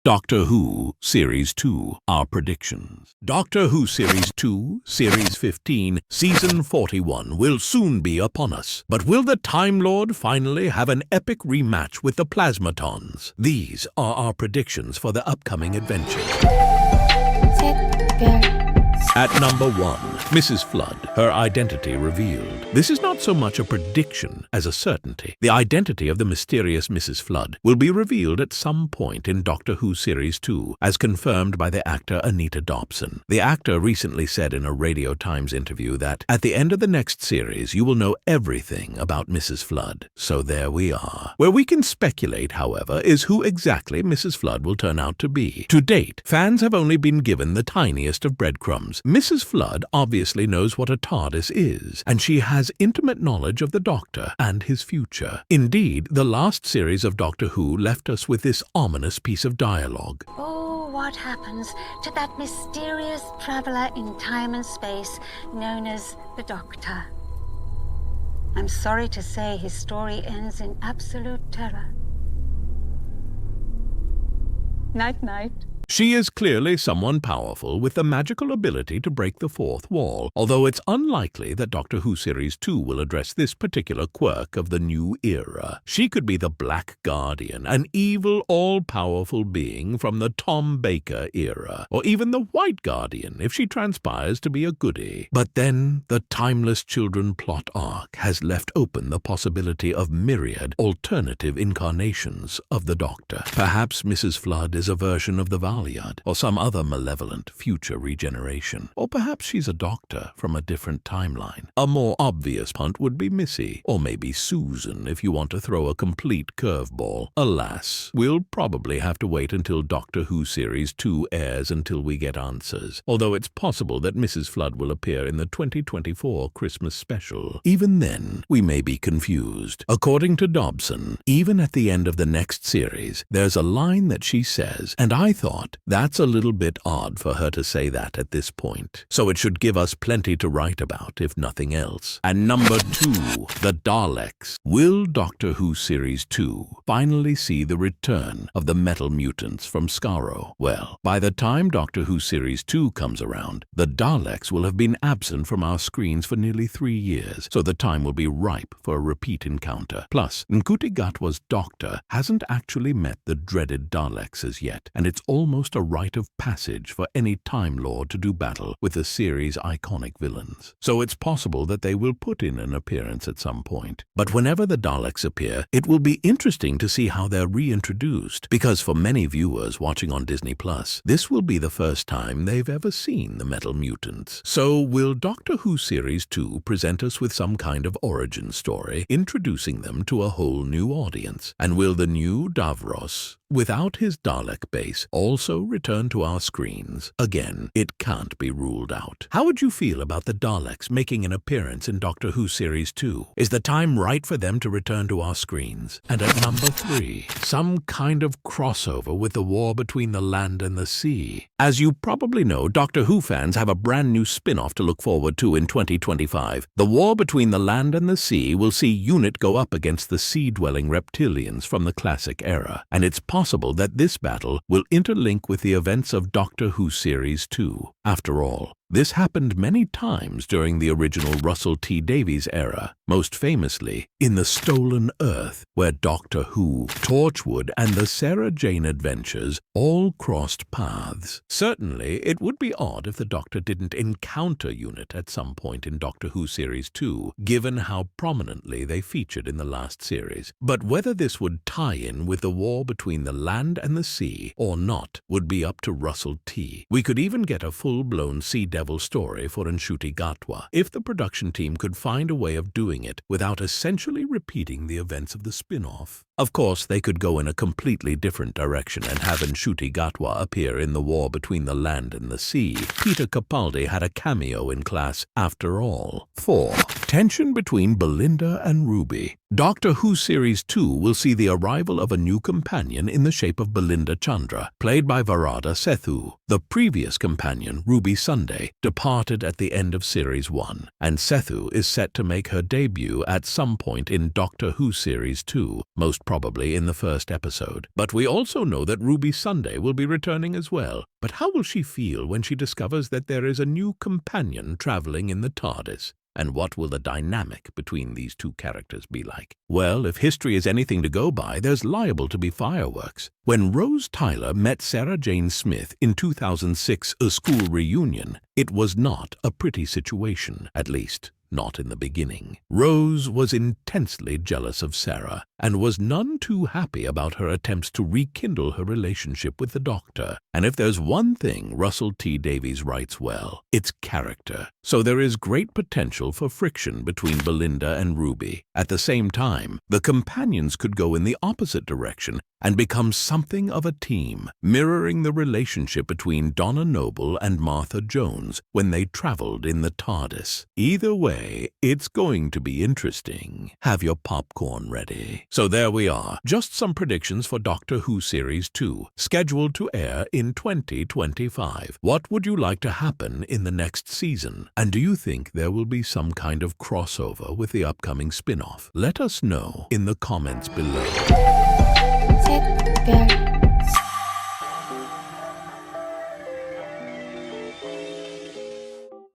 Doctor Who Series 2, Our Predictions. Doctor Who Series 2, Series 15, Season 41 will soon be upon us. But will the Time Lord finally have an epic rematch with the Plasmatons? These are our predictions for the upcoming adventure. At number 1, Mrs. Flood, her identity revealed. This is not so much a prediction as a certainty. The identity of the mysterious Mrs. Flood will be revealed at some point in Doctor Who Series 2, as confirmed by the actor Anita Dobson. The actor recently said in a Radio Times interview that, at the end of the next series, you will know everything about Mrs. Flood. So there we are. Where we can speculate, however, is who exactly Mrs. Flood will turn out to be. To date, fans have only been given the tiniest of breadcrumbs. Mrs. Flood obviously knows what a TARDIS is, and she has intimate knowledge of the Doctor and his future. Indeed, the last series of Doctor Who left us with this ominous piece of dialogue. Oh, what happens to that mysterious traveler in time and space known as the Doctor? I'm sorry to say his story ends in absolute terror. Night-night. She is clearly someone powerful with the magical ability to break the fourth wall, although it's unlikely that Doctor Who Series 2 will address this particular quirk of the new era. She could be the Black Guardian, an evil, all-powerful being from the Tom Baker era, or even the White Guardian if she transpires to be a goodie. But then, the Timeless Children plot arc has left open the possibility of myriad alternative incarnations of the Doctor. Perhaps Mrs. Flood is a version of the or some other malevolent future regeneration. Or perhaps she's a doctor from a different timeline. A more obvious punt would be Missy, or maybe Susan if you want to throw a complete curveball. Alas, we'll probably have to wait until Doctor Who Series 2 airs until we get answers, although it's possible that Mrs. Flood will appear in the 2024 Christmas special. Even then, we may be confused. According to Dobson, even at the end of the next series, there's a line that she says, and I thought, that's a little bit odd for her to say that at this point. So it should give us plenty to write about, if nothing else. And number 2, the Daleks. Will Doctor Who Series 2 finally see the return of the metal mutants from Skaro? Well, by the time Doctor Who Series 2 comes around, the Daleks will have been absent from our screens for nearly 3 years, so the time will be ripe for a repeat encounter. Plus, Ncuti Gatwa's Doctor hasn't actually met the dreaded Daleks as yet, and it's almost a rite of passage for any Time Lord to do battle with the series' iconic villains. So it's possible that they will put in an appearance at some point. But whenever the Daleks appear, it will be interesting to see how they're reintroduced, because for many viewers watching on Disney+, this will be the first time they've ever seen the metal mutants. So will Doctor Who Series 2 present us with some kind of origin story, introducing them to a whole new audience? And will the new Davros, without his Dalek base, also return to our screens? Again, it can't be ruled out. How would you feel about the Daleks making an appearance in Doctor Who Series 2? Is the time right for them to return to our screens? And at number 3, some kind of crossover with the war between the land and the sea. As you probably know, Doctor Who fans have a brand new spin-off to look forward to in 2025. The war between the land and the sea will see UNIT go up against the sea-dwelling reptilians from the classic era, and it's possible that this battle will interlink with the events of Doctor Who Series 2. After all, this happened many times during the original Russell T Davies era, most famously in The Stolen Earth, where Doctor Who, Torchwood, and the Sarah Jane Adventures all crossed paths. Certainly, it would be odd if the Doctor didn't encounter UNIT at some point in Doctor Who Series 2, given how prominently they featured in the last series. But whether this would tie in with the war between the land and the sea or not would be up to Russell T. We could even get a full-blown Sea Devil story for Ncuti Gatwa if the production team could find a way of doing it without essentially repeating the events of the spin-off. Of course, they could go in a completely different direction and have Ncuti Gatwa appear in the war between the land and the sea. Peter Capaldi had a cameo in class after all. 4. Tension between Belinda and Ruby. Doctor Who Series 2 will see the arrival of a new companion in the shape of Belinda Chandra, played by Varada Sethu. The previous companion, Ruby Sunday, departed at the end of Series 1, and Sethu is set to make her debut at some point in Doctor Who Series 2, most probably in the first episode. But we also know that Ruby Sunday will be returning as well. But how will she feel when she discovers that there is a new companion traveling in the TARDIS? And what will the dynamic between these two characters be like? Well, if history is anything to go by, there's liable to be fireworks. When Rose Tyler met Sarah Jane Smith in 2006, A School Reunion, it was not a pretty situation, at least not in the beginning. Rose was intensely jealous of Sarah and was none too happy about her attempts to rekindle her relationship with the Doctor. And if there's one thing Russell T Davies writes well, it's character. So there is great potential for friction between Belinda and Ruby. At the same time, the companions could go in the opposite direction and become something of a team, mirroring the relationship between Donna Noble and Martha Jones when they traveled in the TARDIS. Either way, it's going to be interesting. Have your popcorn ready. So there we are, just some predictions for Doctor Who Series 2, scheduled to air in 2025. What would you like to happen in the next season? And do you think there will be some kind of crossover with the upcoming spin-off? Let us know in the comments below. Take care.